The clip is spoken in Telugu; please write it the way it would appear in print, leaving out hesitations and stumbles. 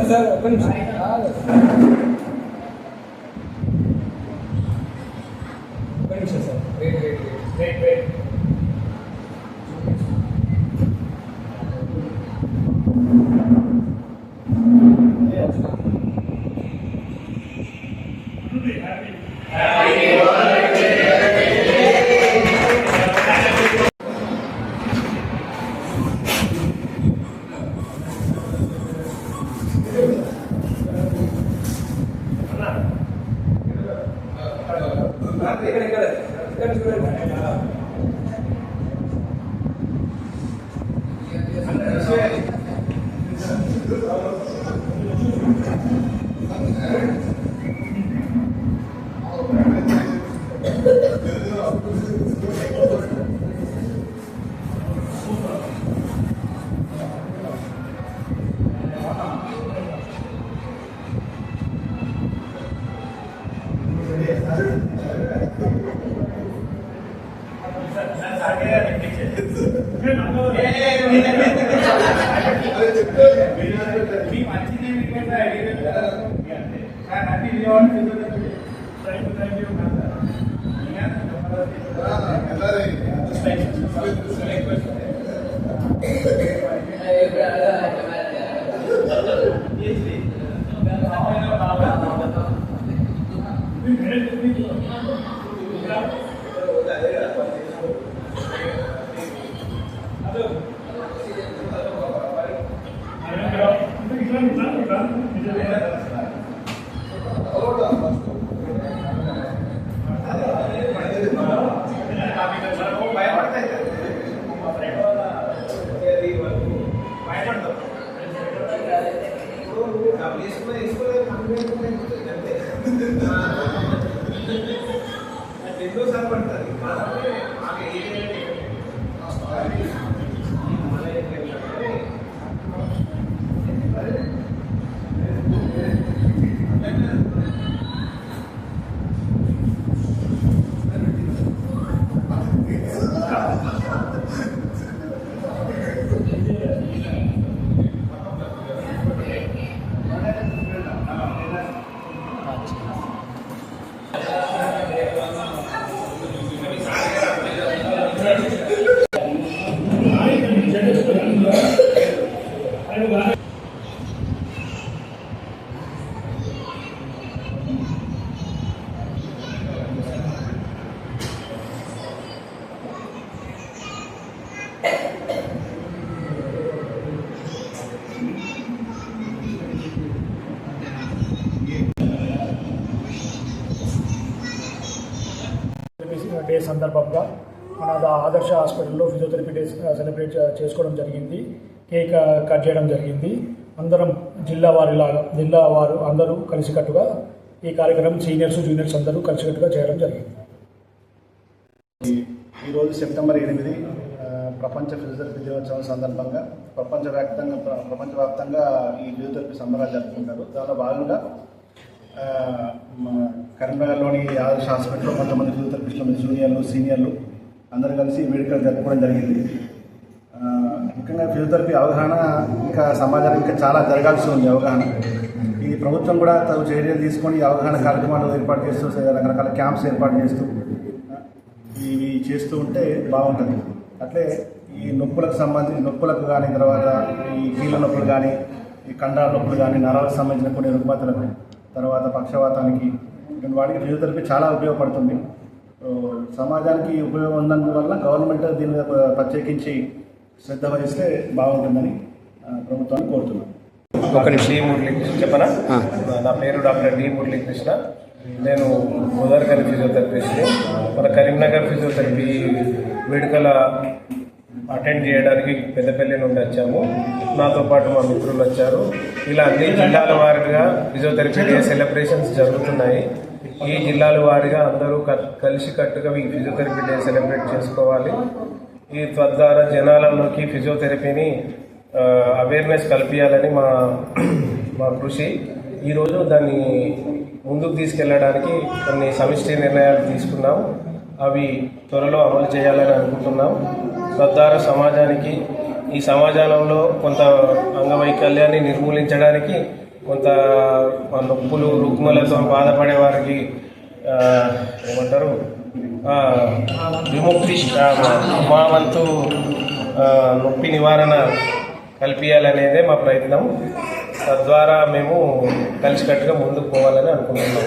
సార్ ఒక్క నిమిషం సార్ వెయిట్ డే సందర్భంగా మన ఆదర్శ హాస్పిటల్లో ఫిజియోథెరపీ డే సెలబ్రేట్ చేసుకోవడం జరిగింది. కేక్ కట్ చేయడం జరిగింది. అందరం జిల్లా వారు అందరూ కలిసికట్టుగా ఈ కార్యక్రమం సీనియర్స్ జూనియర్స్ అందరూ కలిసికట్టుగా చేయడం జరిగింది. ఈరోజు సెప్టెంబర్ 8 ప్రపంచ ఫిజియోథెరపీ దినోత్సవం సందర్భంగా ప్రపంచవ్యాప్తంగా ఈ ఫిజియోథెరపీ సంబరాలు జరుపుకుంటారు. దానిలో భాగంగా కరీంనగర్లోని ఆదర్శ హాస్పిటల్లో కొంతమంది ఫిజియోథెరపిస్టులు జూనియర్లు సీనియర్లు అందరూ కలిసి వేడుకలు జరుపుకోవడం జరిగింది. ముఖ్యంగా ఫిజియోథెరపీ అవగాహన ఇంకా సమాజానికి ఇంకా చాలా జరగాల్సి ఉంది. అవగాహన ఈ ప్రభుత్వం కూడా తగు చర్యలు తీసుకొని అవగాహన కార్యక్రమాలు ఏర్పాటు చేస్తూ రకరకాల క్యాంప్స్ ఏర్పాటు చేస్తూ ఇవి చేస్తూ ఉంటే బాగుంటుంది. అట్లే ఈ నొప్పులకు కానీ తర్వాత ఈ కీళ్ళ నొప్పులు కానీ ఈ కండరాల నొప్పులు కానీ నరాలకు సంబంధించిన కొన్ని రుగ్మతలకు తర్వాత పక్షవాతానికి ఇటువంటి వాటికి ఫిజియోథెరపీ చాలా ఉపయోగపడుతుంది. సమాజానికి ఉపయోగం ఉన్నందువల్ల గవర్నమెంట్ దీని మీద ప్రత్యేకించి శ్రద్ధ వహిస్తే బాగుంటుందని ప్రభుత్వాన్ని కోరుతున్నాను. చెప్పనా? నా పేరు డాక్టర్ డి మురళీకృష్ణ. నేను గోదావరి ఫిజియోథెరపిస్ట్. మన కరీంనగర్ ఫిజియోథెరపీ వేడుకల అటెండ్ చేయడానికి పెద్దపల్లి నుండి వచ్చాము. నాతో పాటు మా మిత్రులు వచ్చారు. ఇలా అన్ని జిల్లాల వారీగా ఫిజియోథెరపీ డే సెలబ్రేషన్స్ జరుగుతున్నాయి. ఈ జిల్లాల వారీగా అందరూ కలిసికట్టుగా ఈ ఫిజియోథెరపీ డే సెలబ్రేట్ చేసుకోవాలి. ఈ తద్వారా జనాలలోకి ఫిజియోథెరపీని అవేర్నెస్ కల్పించాలని మా కృషి. ఈరోజు దాన్ని ముందుకు తీసుకెళ్ళడానికి కొన్ని సమిష్టి నిర్ణయాలు తీసుకున్నాం. అవి త్వరలో అమలు చేయాలని అనుకుంటున్నాం. తద్వారా సమాజానికి, ఈ సమాజంలో కొంత అంగవైకల్యాన్ని నిర్మూలించడానికి, కొంత నొప్పులు రుగ్మలతో బాధపడే వారికి ఏమంటారు విముక్తి, మా వంతు నొప్పి నివారణ కల్పించాలనేదే మా ప్రయత్నం. తద్వారా మేము కలిసికట్టుగా ముందుకు పోవాలని అనుకుంటున్నాం.